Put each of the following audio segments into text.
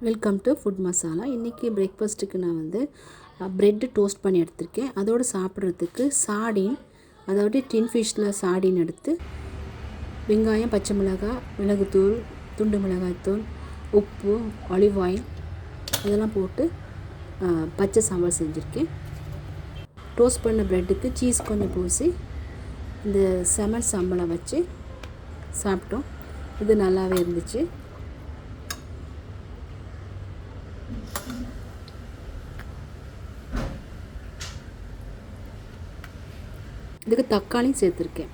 Welcome to food masala. இன்றைக்கி பிரேக்ஃபாஸ்ட்டுக்கு நான் வந்து ப்ரெட்டு டோஸ்ட் பண்ணி எடுத்திருக்கேன். அதோடு சாப்பிட்றதுக்கு சார்டின், அதாவது டின் ஃபிஷ்ஷில் சார்டின் எடுத்து வெங்காயம், பச்சை மிளகாய், மிளகுத்தூள், துண்டு மிளகாய்த்தூள், உப்பு, ஆலிவ் ஆயில் இதெல்லாம் போட்டு பச்சை சாம்பார் செஞ்சுருக்கேன். டோஸ்ட் பண்ண ப்ரெட்டுக்கு சீஸ் கொஞ்சம் பூசி இந்த செமன் சாம்பலை வச்சு சாப்பிட்டோம். இது நல்லாவே இருந்துச்சு. இதுக்கு தக்காளியும் சேர்த்துருக்கேன்.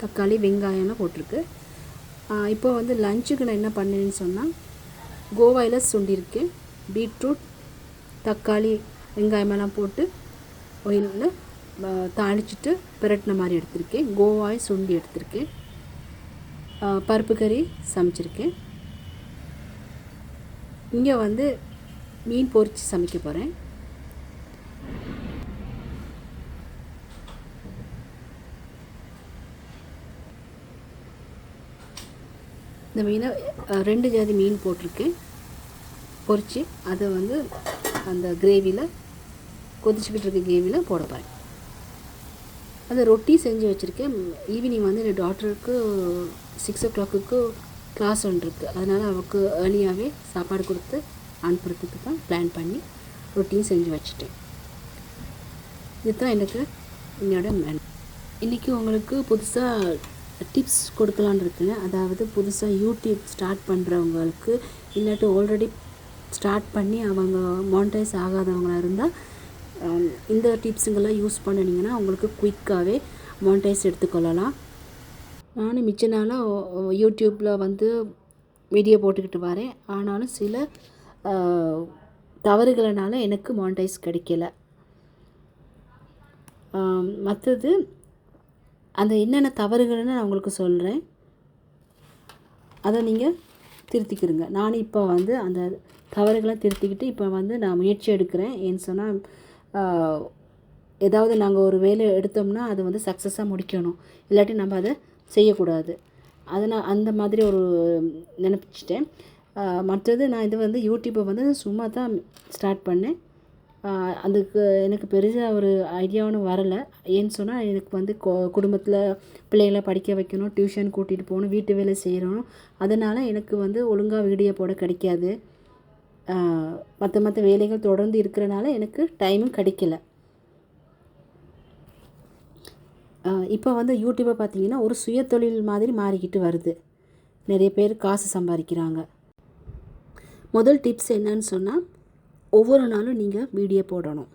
தக்காளி, வெங்காயம்லாம் போட்டிருக்கு. இப்போ வந்து லஞ்சுக்கு நான் என்ன பண்ணேன்னு சொன்னால், கோவாயில் சுண்டியிருக்கேன். பீட்ரூட், தக்காளி, வெங்காயமெல்லாம் போட்டு ஆயிலில் தாளிச்சிட்டு பிரட்டின மாதிரி எடுத்திருக்கேன். கோவாய் சுண்டி எடுத்திருக்கேன். பருப்பு கறி சமைச்சிருக்கேன். இங்கே வந்து மீன் பொரித்து சமைக்க போகிறேன். இந்த மீனை 2 ஜாதி மீன் போட்டிருக்கேன் பொரித்து. அதை வந்து அந்த கிரேவியில் கொதிச்சுக்கிட்டு இருக்க கிரேவியில் போட போகிறேன். அதை ரொட்டி செஞ்சு வச்சுருக்கேன். ஈவினிங் வந்து என் டாக்டருக்கு 6 o'clock கிளாஸ் ஒன்று இருக்குது. அதனால் அவளுக்கு ஏர்லியாகவே சாப்பாடு கொடுத்து அனுப்புறதுக்கு தான் பிளான் பண்ணி ரொட்டியும் செஞ்சு வச்சுட்டேன். இதுதான் எனக்கு என்னோட மெனு. இன்றைக்கி உங்களுக்கு புதுசாக டிப்ஸ் கொடுக்கலான்னு இருக்குங்க. அதாவது புதுசாக யூடியூப் ஸ்டார்ட் பண்ணுறவங்களுக்கு, இல்லாட்டி ஆல்ரெடி ஸ்டார்ட் பண்ணி அவங்க மானிட்டைஸ் ஆகாதவங்களாக இருந்தால் இந்த டிப்ஸுங்கெல்லாம் யூஸ் பண்ணினீங்கன்னா உங்களுக்கு குயிக்காகவே மானிட்டைஸ் எடுத்துக்கொள்ளலாம். நானும் மிச்ச நாளாக யூடியூப்பில் வந்து வீடியோ போட்டுக்கிட்டு வரேன். ஆனாலும் சில தவறுகளனால எனக்கு மானிட்டைஸ் கிடைக்கல. மற்றது அந்த என்னென்ன தவறுகள்னு நான் உங்களுக்கு சொல்கிறேன். அதை நீங்கள் திருத்திக்கிடுங்க. நானும் இப்போ வந்து அந்த தவறுகளை திருத்திக்கிட்டு இப்போ வந்து நான் முயற்சி எடுக்கிறேன். ஏன்னு சொன்னால் ஏதாவது நாங்கள் ஒரு வேலை எடுத்தோம்னா அது வந்து சக்ஸஸாக முடிக்கணும், இல்லாட்டி நம்ம அதை செய்யக்கூடாது. அதை நான் அந்த மாதிரி ஒரு நினச்சிட்டேன். மற்றது நான் இது வந்து யூடியூப்பை வந்து சும்மா தான் ஸ்டார்ட் பண்ணேன். அதுக்கு எனக்கு பெருசாக ஒரு ஐடியாவும் வரலை. ஏன்னு சொன்னால் எனக்கு வந்து குடும்பத்தில் பிள்ளைகளை படிக்க வைக்கணும், டியூஷன் கூட்டிகிட்டு போகணும், வீட்டு வேலை செய்யணும். அதனால் எனக்கு வந்து ஒழுங்காக வீடியோ போட கிடைக்காது. மற்ற வேலைகள் தொடர்ந்து இருக்கிறனால எனக்கு டைமும் கிடைக்கல. இப்போ வந்து யூடியூப்பை பார்த்திங்கன்னா ஒரு சுயதொழில் மாதிரி மாறிக்கிட்டு வருது. நிறைய பேர் காசு சம்பாதிக்கிறாங்க. முதல் டிப்ஸ் என்னன்னு சொன்னால், ஒவ்வொரு நாளும் நீங்கள் வீடியோ போடணும்.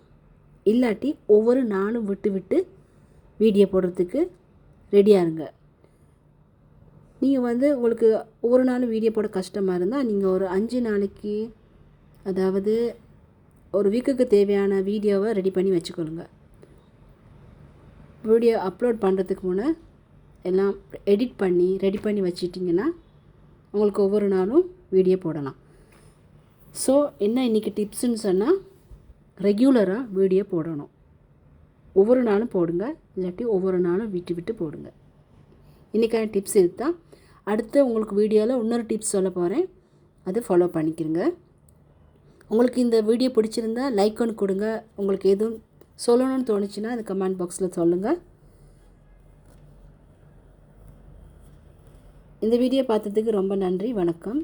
இல்லாட்டி ஒவ்வொரு நாளும் விட்டு விட்டு வீடியோ போடுறதுக்கு ரெடியாக இருங்க. நீங்கள் வந்து உங்களுக்கு ஒவ்வொரு நாளும் வீடியோ போட கஷ்டமாக இருந்தால் நீங்கள் ஒரு 5 நாளைக்கு, அதாவது ஒரு வீக்குக்கு தேவையான வீடியோவை ரெடி பண்ணி வச்சுக்கொள்ளுங்க. வீடியோ அப்லோட் பண்ணுறதுக்கு முன்னே எல்லாம் எடிட் பண்ணி ரெடி பண்ணி வச்சிட்டிங்கன்னா உங்களுக்கு ஒவ்வொரு நாளும் வீடியோ போடலாம். ஸோ என்ன இன்றைக்கி டிப்ஸுன்னு சொன்னால், ரெகுலராக வீடியோ போடணும். ஒவ்வொரு நாளும் போடுங்க, இல்லாட்டி ஒவ்வொரு நாளும் விட்டு விட்டு போடுங்க. இன்றைக்கான டிப்ஸ் இதுதான். அடுத்து உங்களுக்கு வீடியோவில் இன்னொரு டிப்ஸ் சொல்ல போகிறேன், அது ஃபாலோ பண்ணிக்கிறங்க. உங்களுக்கு இந்த வீடியோ பிடிச்சிருந்தா லைக் ஒன்று கொடுங்க. உங்களுக்கு எதுவும் சொல்லணும்னு தோணுச்சுன்னா அது கமெண்ட் பாக்ஸில் சொல்லுங்கள். இந்த வீடியோ பார்த்ததுக்கு ரொம்ப நன்றி. வணக்கம்.